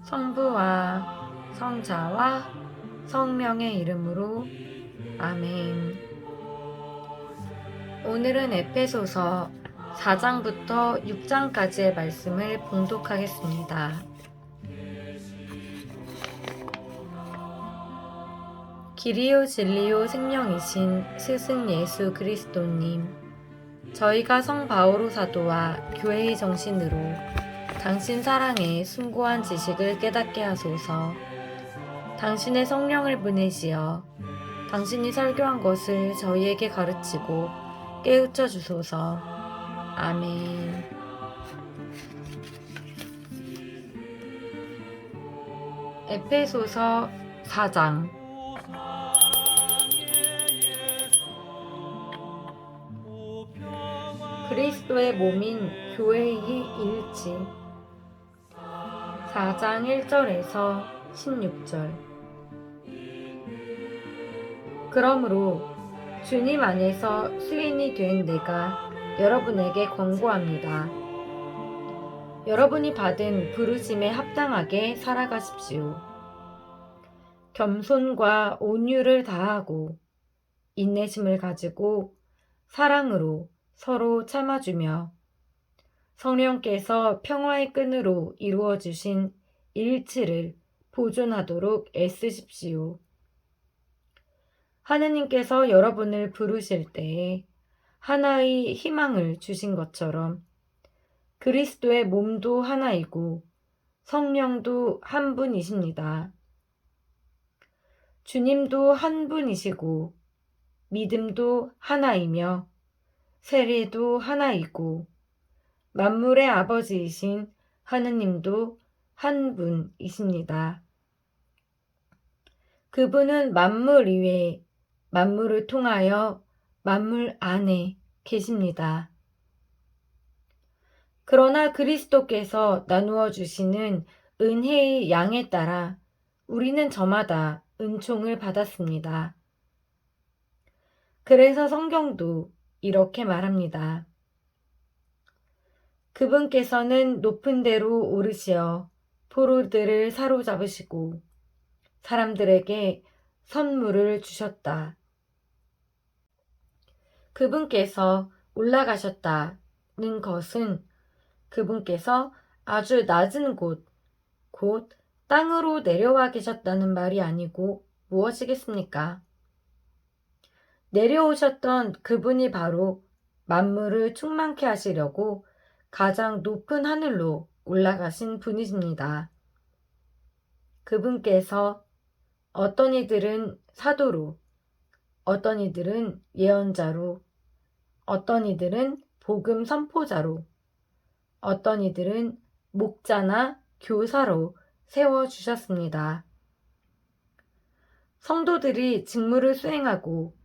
성부와 성자와 성령의 이름으로 아멘. 오늘은 에페소서 4장부터 6장까지의 말씀을 봉독하겠습니다. 길이요 진리요 생명이신 스승 예수 그리스도님, 저희가 성 바오로 사도와 교회의 정신으로 당신 사랑의 숭고한 지식을 깨닫게 하소서. 당신의 성령을 보내시어 당신이 설교한 것을 저희에게 가르치고 깨우쳐 주소서. 아멘. 에페소서 4장. 그리스도의 몸인 교회의 일치. 4장 1절에서 16절. 그러므로 주님 안에서 수인이 된 내가 여러분에게 권고합니다. 여러분이 받은 부르심에 합당하게 살아가십시오. 겸손과 온유를 다하고 인내심을 가지고 사랑으로 서로 참아주며 성령께서 평화의 끈으로 이루어 주신 일치를 보존하도록 애쓰십시오. 하느님께서 여러분을 부르실 때에 하나의 희망을 주신 것처럼 그리스도의 몸도 하나이고 성령도 한 분이십니다. 주님도 한 분이시고 믿음도 하나이며 세례도 하나이고 만물의 아버지이신 하느님도 한 분이십니다. 그분은 만물 위에 만물을 통하여 만물 안에 계십니다. 그러나 그리스도께서 나누어 주시는 은혜의 양에 따라 우리는 저마다 은총을 받았습니다. 그래서 성경도 이렇게 말합니다. 그분께서는 높은 데로 오르시어 포로들을 사로잡으시고 사람들에게 선물을 주셨다. 그분께서 올라가셨다는 것은 그분께서 아주 낮은 곳, 곧 땅으로 내려와 계셨다는 말이 아니고 무엇이겠습니까? 내려오셨던 그분이 바로 만물을 충만케 하시려고 가장 높은 하늘로 올라가신 분이십니다. 그분께서 어떤 이들은 사도로, 어떤 이들은 예언자로, 어떤 이들은 복음 선포자로, 어떤 이들은 목자나 교사로 세워주셨습니다. 성도들이 직무를 수행하고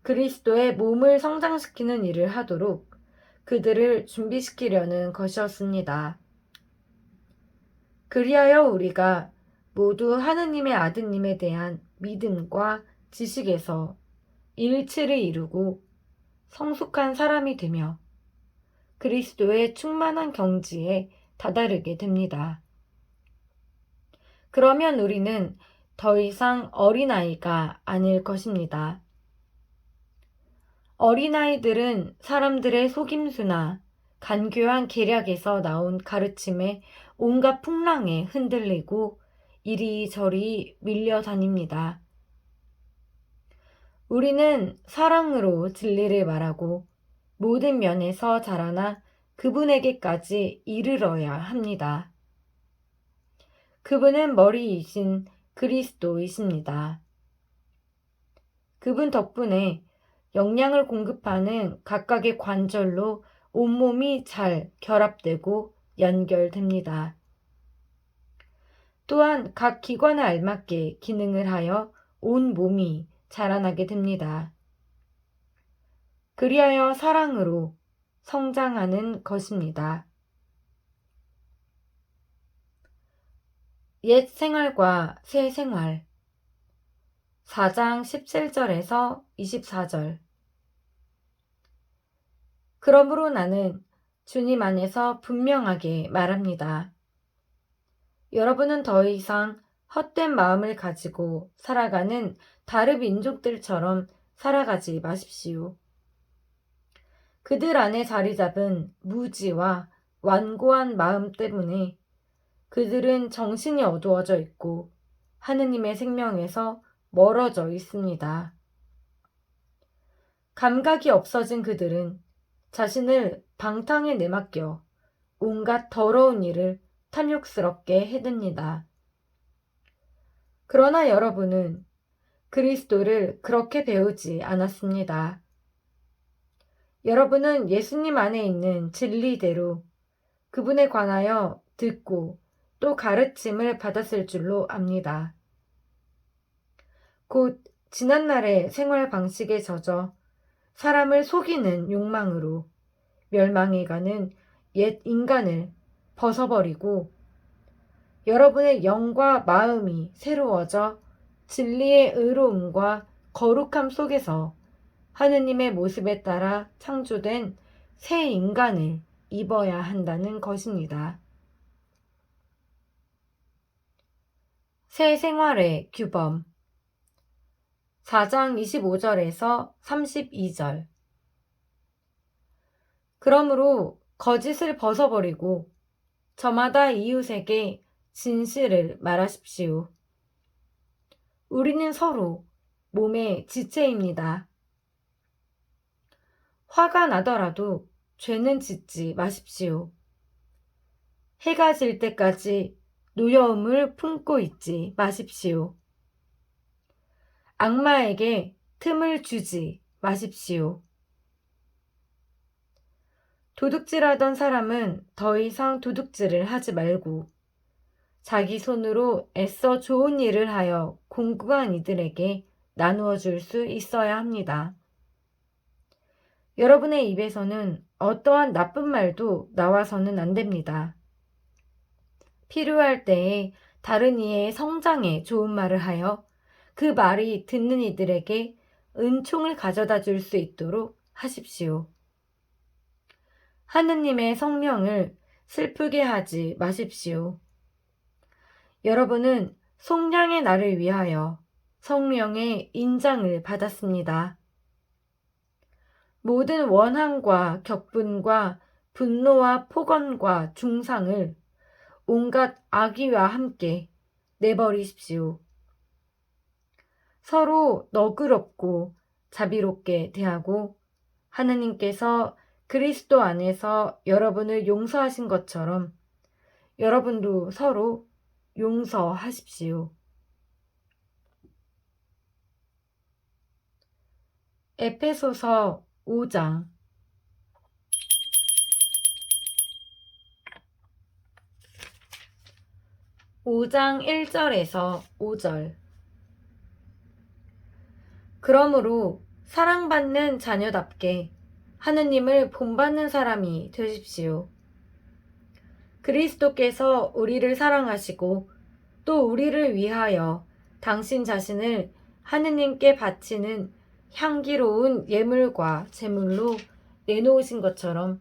그리스도의 몸을 성장시키는 일을 하도록 그들을 준비시키려는 것이었습니다. 그리하여 우리가 모두 하느님의 아드님에 대한 믿음과 지식에서 일치를 이루고 성숙한 사람이 되며 그리스도의 충만한 경지에 다다르게 됩니다. 그러면 우리는 더 이상 어린아이가 아닐 것입니다. 어린아이들은 사람들의 속임수나 간교한 계략에서 나온 가르침에 온갖 풍랑에 흔들리고 이리저리 밀려다닙니다. 우리는 사랑으로 진리를 말하고 모든 면에서 자라나 그분에게까지 이르러야 합니다. 그분은 머리이신 그리스도이십니다. 그분 덕분에 영양을 공급하는 각각의 관절로 온몸이 잘 결합되고 연결됩니다. 또한 각 기관에 알맞게 기능을 하여 온 몸이 자라나게 됩니다. 그리하여 사랑으로 성장하는 것입니다. 옛 생활과 새 생활 4장 17절에서 24절. 그러므로 나는 주님 안에서 분명하게 말합니다. 여러분은 더 이상 헛된 마음을 가지고 살아가는 다른 민족들처럼 살아가지 마십시오. 그들 안에 자리 잡은 무지와 완고한 마음 때문에 그들은 정신이 어두워져 있고 하느님의 생명에서 멀어져 있습니다. 감각이 없어진 그들은 자신을 방탕에 내맡겨 온갖 더러운 일을 탐욕스럽게 해댑니다. 그러나 여러분은 그리스도를 그렇게 배우지 않았습니다. 여러분은 예수님 안에 있는 진리대로 그분에 관하여 듣고 또 가르침을 받았을 줄로 압니다. 곧 지난날의 생활 방식에 젖어 사람을 속이는 욕망으로 멸망해 가는 옛 인간을 벗어버리고 여러분의 영과 마음이 새로워져 진리의 의로움과 거룩함 속에서 하느님의 모습에 따라 창조된 새 인간을 입어야 한다는 것입니다. 새 생활의 규범 4장 25절에서 32절 그러므로 거짓을 벗어버리고 저마다 이웃에게 진실을 말하십시오. 우리는 서로 몸의 지체입니다. 화가 나더라도 죄는 짓지 마십시오. 해가 질 때까지 노여움을 품고 있지 마십시오. 악마에게 틈을 주지 마십시오. 도둑질하던 사람은 더 이상 도둑질을 하지 말고 자기 손으로 애써 좋은 일을 하여 공고한 이들에게 나누어 줄 수 있어야 합니다. 여러분의 입에서는 어떠한 나쁜 말도 나와서는 안 됩니다. 필요할 때에 다른 이의 성장에 좋은 말을 하여 그 말이 듣는 이들에게 은총을 가져다 줄 수 있도록 하십시오. 하느님의 성령을 슬프게 하지 마십시오. 여러분은 속량의 날을 위하여 성령의 인장을 받았습니다. 모든 원함과 격분과 분노와 폭언과 중상을 온갖 악의와 함께 내버리십시오. 서로 너그럽고 자비롭게 대하고 하느님께서 그리스도 안에서 여러분을 용서하신 것처럼 여러분도 서로 용서하십시오. 에페소서 5장 1절에서 5절 그러므로 사랑받는 자녀답게 하느님을 본받는 사람이 되십시오. 그리스도께서 우리를 사랑하시고 또 우리를 위하여 당신 자신을 하느님께 바치는 향기로운 예물과 제물로 내놓으신 것처럼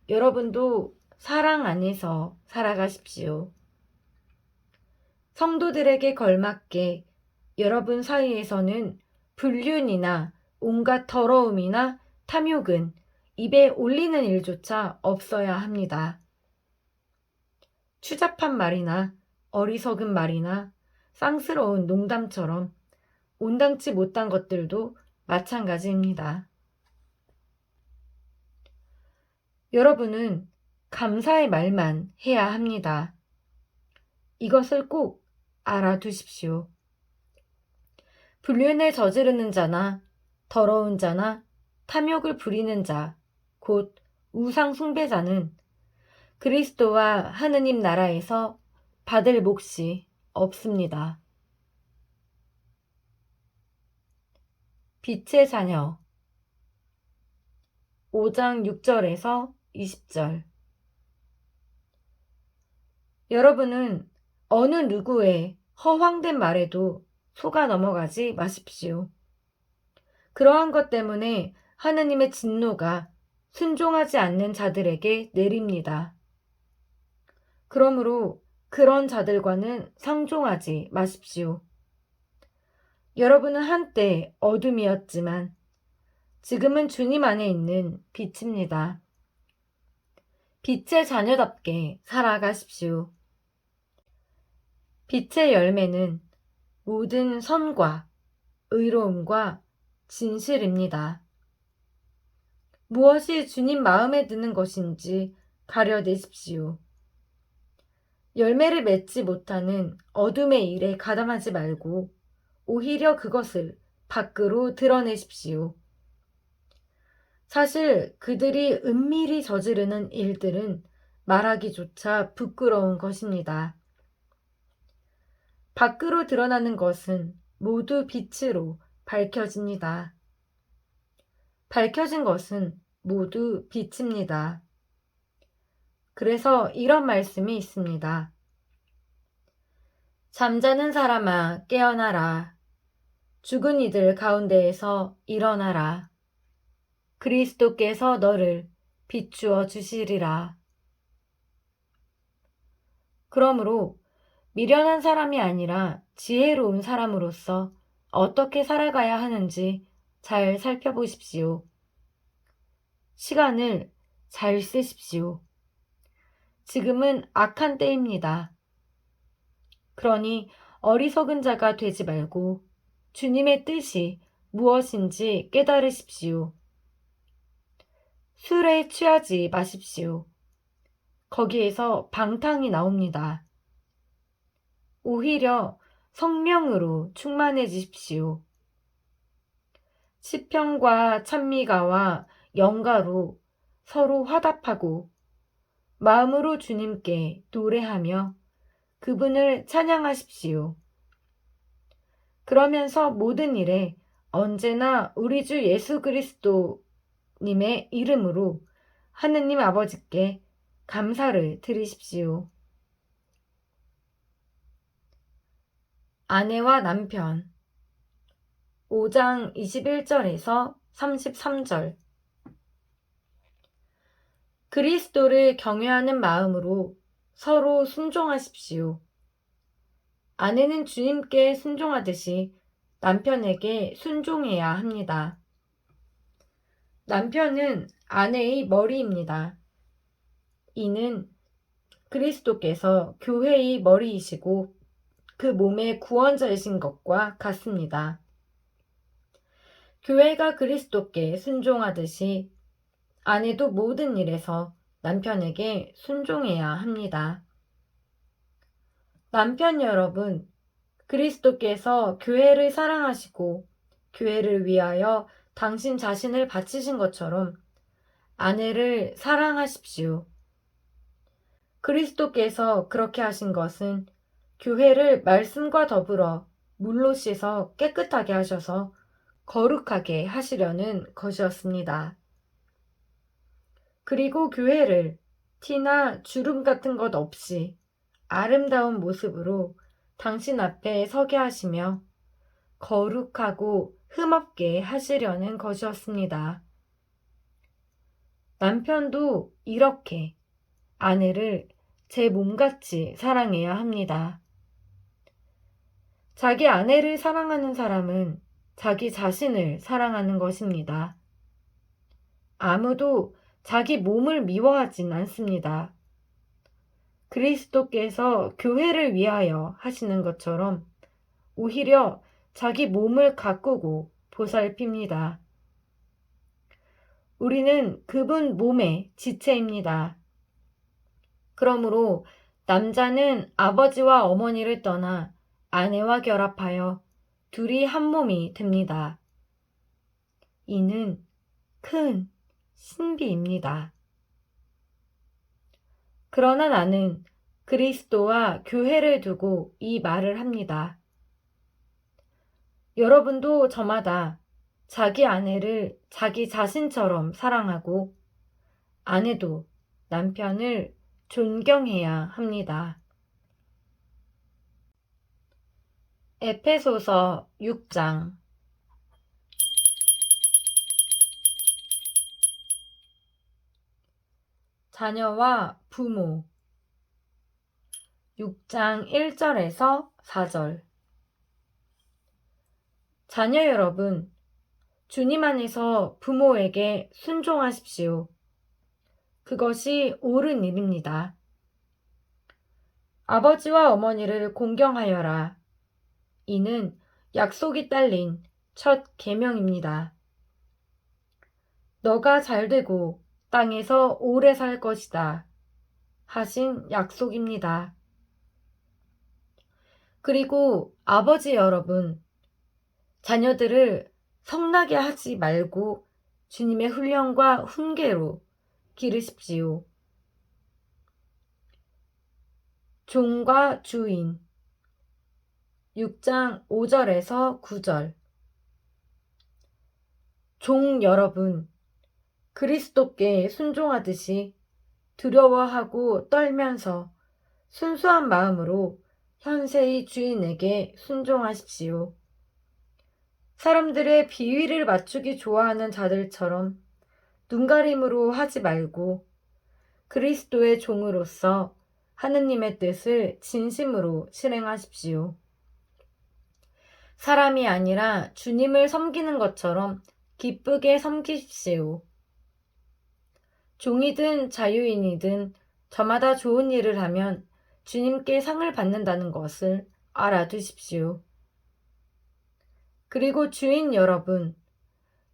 여러분도 사랑 안에서 살아가십시오. 성도들에게 걸맞게 여러분 사이에서는 불륜이나 온갖 더러움이나 탐욕은 입에 올리는 일조차 없어야 합니다. 추잡한 말이나 어리석은 말이나 쌍스러운 농담처럼 온당치 못한 것들도 마찬가지입니다. 여러분은 감사의 말만 해야 합니다. 이것을 꼭 알아두십시오. 불륜을 저지르는 자나 더러운 자나 탐욕을 부리는 자, 곧 우상 숭배자는 그리스도와 하느님 나라에서 받을 몫이 없습니다. 빛의 자녀 5장 6절에서 20절 여러분은 어느 누구의 허황된 말에도 속아 넘어가지 마십시오. 그러한 것 때문에 하느님의 진노가 순종하지 않는 자들에게 내립니다. 그러므로 그런 자들과는 상종하지 마십시오. 여러분은 한때 어둠이었지만 지금은 주님 안에 있는 빛입니다. 빛의 자녀답게 살아가십시오. 빛의 열매는 모든 선과 의로움과 진실입니다. 무엇이 주님 마음에 드는 것인지 가려내십시오. 열매를 맺지 못하는 어둠의 일에 가담하지 말고 오히려 그것을 밖으로 드러내십시오. 사실 그들이 은밀히 저지르는 일들은 말하기조차 부끄러운 것입니다. 밖으로 드러나는 것은 모두 빛으로 밝혀집니다. 밝혀진 것은 모두 빛입니다. 그래서 이런 말씀이 있습니다. 잠자는 사람아 깨어나라. 죽은 이들 가운데에서 일어나라. 그리스도께서 너를 비추어 주시리라. 그러므로 미련한 사람이 아니라 지혜로운 사람으로서 어떻게 살아가야 하는지 잘 살펴보십시오. 시간을 잘 쓰십시오. 지금은 악한 때입니다. 그러니 어리석은 자가 되지 말고 주님의 뜻이 무엇인지 깨달으십시오. 술에 취하지 마십시오. 거기에서 방탕이 나옵니다. 오히려 성령으로 충만해지십시오. 시편과 찬미가와 영가로 서로 화답하고 마음으로 주님께 노래하며 그분을 찬양하십시오. 그러면서 모든 일에 언제나 우리 주 예수 그리스도님의 이름으로 하느님 아버지께 감사를 드리십시오. 아내와 남편 5장 21절에서 33절 그리스도를 경외하는 마음으로 서로 순종하십시오. 아내는 주님께 순종하듯이 남편에게 순종해야 합니다. 남편은 아내의 머리입니다. 이는 그리스도께서 교회의 머리이시고 그 몸의 구원자이신 것과 같습니다. 교회가 그리스도께 순종하듯이 아내도 모든 일에서 남편에게 순종해야 합니다. 남편 여러분, 그리스도께서 교회를 사랑하시고 교회를 위하여 당신 자신을 바치신 것처럼 아내를 사랑하십시오. 그리스도께서 그렇게 하신 것은 교회를 말씀과 더불어 물로 씻어 깨끗하게 하셔서 거룩하게 하시려는 것이었습니다. 그리고 교회를 티나 주름 같은 것 없이 아름다운 모습으로 당신 앞에 서게 하시며 거룩하고 흠없게 하시려는 것이었습니다. 남편도 이렇게 아내를 제 몸같이 사랑해야 합니다. 자기 아내를 사랑하는 사람은 자기 자신을 사랑하는 것입니다. 아무도 자기 몸을 미워하진 않습니다. 그리스도께서 교회를 위하여 하시는 것처럼 오히려 자기 몸을 가꾸고 보살핍니다. 우리는 그분 몸의 지체입니다. 그러므로 남자는 아버지와 어머니를 떠나 아내와 결합하여 둘이 한 몸이 됩니다. 이는 큰 신비입니다. 그러나 나는 그리스도와 교회를 두고 이 말을 합니다. 여러분도 저마다 자기 아내를 자기 자신처럼 사랑하고 아내도 남편을 존경해야 합니다. 에페소서 6장 자녀와 부모 6장 1절에서 4절. 자녀 여러분, 주님 안에서 부모에게 순종하십시오. 그것이 옳은 일입니다. 아버지와 어머니를 공경하여라. 이는 약속이 딸린 첫 계명입니다. 너가 잘되고 땅에서 오래 살 것이다 하신 약속입니다. 그리고 아버지 여러분, 자녀들을 성나게 하지 말고 주님의 훈련과 훈계로 기르십시오. 종과 주인 6장 5절에서 9절. 종 여러분, 그리스도께 순종하듯이 두려워하고 떨면서 순수한 마음으로 현세의 주인에게 순종하십시오. 사람들의 비위를 맞추기 좋아하는 자들처럼 눈가림으로 하지 말고 그리스도의 종으로서 하느님의 뜻을 진심으로 실행하십시오. 사람이 아니라 주님을 섬기는 것처럼 기쁘게 섬기십시오. 종이든 자유인이든 저마다 좋은 일을 하면 주님께 상을 받는다는 것을 알아두십시오. 그리고 주인 여러분,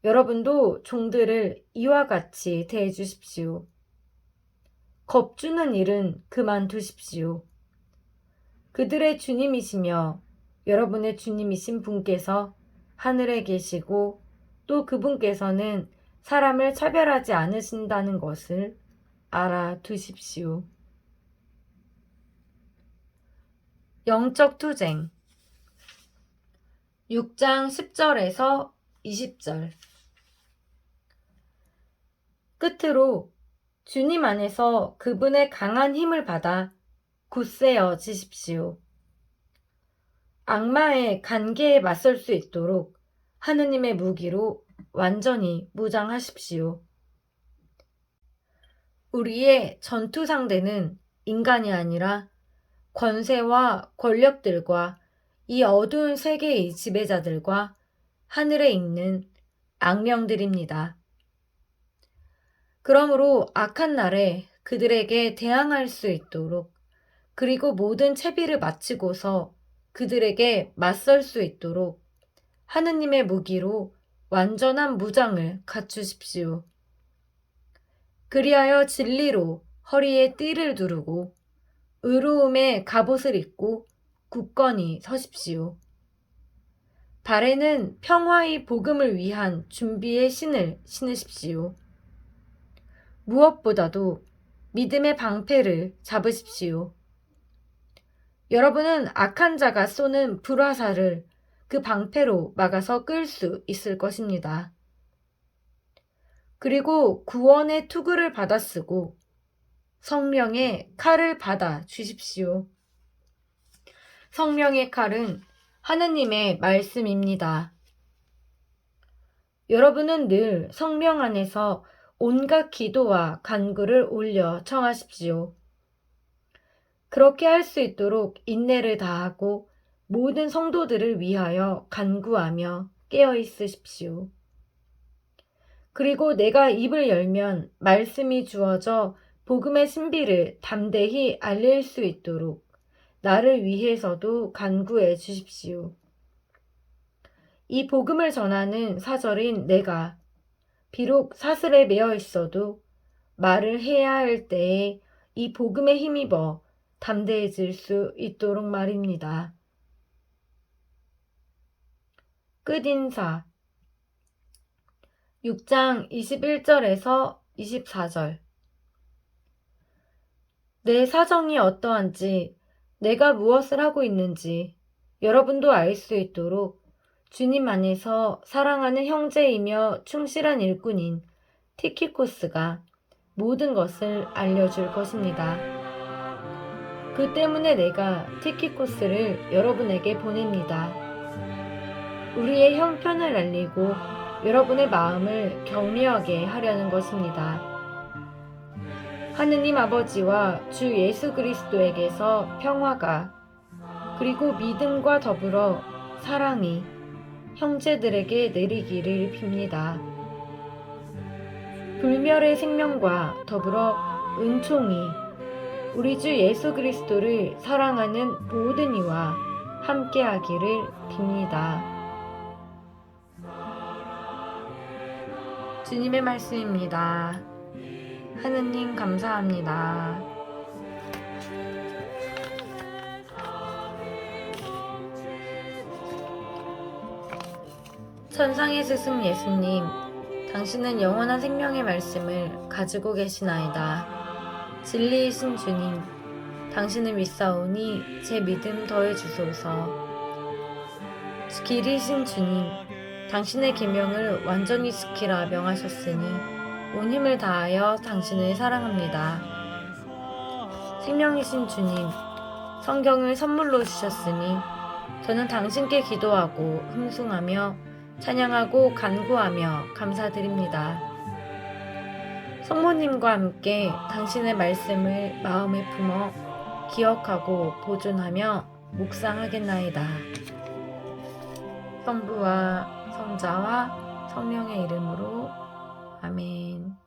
여러분도 종들을 이와 같이 대해 주십시오. 겁주는 일은 그만두십시오. 그들의 주님이시며 여러분의 주님이신 분께서 하늘에 계시고 또 그분께서는 사람을 차별하지 않으신다는 것을 알아두십시오. 영적 투쟁 6장 10절에서 20절. 끝으로 주님 안에서 그분의 강한 힘을 받아 굳세어지십시오. 악마의 간계에 맞설 수 있도록 하느님의 무기로 완전히 무장하십시오. 우리의 전투 상대는 인간이 아니라 권세와 권력들과 이 어두운 세계의 지배자들과 하늘에 있는 악령들입니다. 그러므로 악한 날에 그들에게 대항할 수 있도록 그리고 모든 채비를 마치고서 그들에게 맞설 수 있도록 하느님의 무기로 완전한 무장을 갖추십시오. 그리하여 진리로 허리에 띠를 두르고 의로움의 갑옷을 입고 굳건히 서십시오. 발에는 평화의 복음을 위한 준비의 신을 신으십시오. 무엇보다도 믿음의 방패를 잡으십시오. 여러분은 악한 자가 쏘는 불화살을 그 방패로 막아서 끌 수 있을 것입니다. 그리고 구원의 투구를 받아 쓰고 성령의 칼을 받아 주십시오. 성령의 칼은 하느님의 말씀입니다. 여러분은 늘 성령 안에서 온갖 기도와 간구를 올려 청하십시오. 그렇게 할 수 있도록 인내를 다하고 모든 성도들을 위하여 간구하며 깨어 있으십시오. 그리고 내가 입을 열면 말씀이 주어져 복음의 신비를 담대히 알릴 수 있도록 나를 위해서도 간구해 주십시오. 이 복음을 전하는 사절인 내가 비록 사슬에 매어 있어도 말을 해야 할 때에 이 복음에 힘입어 담대해질 수 있도록 말입니다. 끝인사 6장 21절에서 24절. 내 사정이 어떠한지, 내가 무엇을 하고 있는지 여러분도 알 수 있도록 주님 안에서 사랑하는 형제이며 충실한 일꾼인 티키코스가 모든 것을 알려줄 것입니다. 그 때문에 내가 티키코스를 여러분에게 보냅니다. 우리의 형편을 알리고 여러분의 마음을 격려하게 하려는 것입니다. 하느님 아버지와 주 예수 그리스도에게서 평화가, 그리고 믿음과 더불어 사랑이 형제들에게 내리기를 빕니다. 불멸의 생명과 더불어 은총이 우리 주 예수 그리스도를 사랑하는 모든 이와 함께하기를 빕니다. 주님의 말씀입니다. 하느님 감사합니다. 천상의 스승 예수님, 당신은 영원한 생명의 말씀을 가지고 계시나이다. 진리이신 주님, 당신을 믿사오니 제 믿음 더해 주소서. 길이신 주님, 당신의 계명을 완전히 지키라 명하셨으니 온 힘을 다하여 당신을 사랑합니다. 생명이신 주님, 성경을 선물로 주셨으니 저는 당신께 기도하고 흥숭하며 찬양하고 간구하며 감사드립니다. 성모님과 함께 당신의 말씀을 마음에 품어 기억하고 보존하며 묵상하겠나이다. 성부와 성자와 성령의 이름으로 아멘.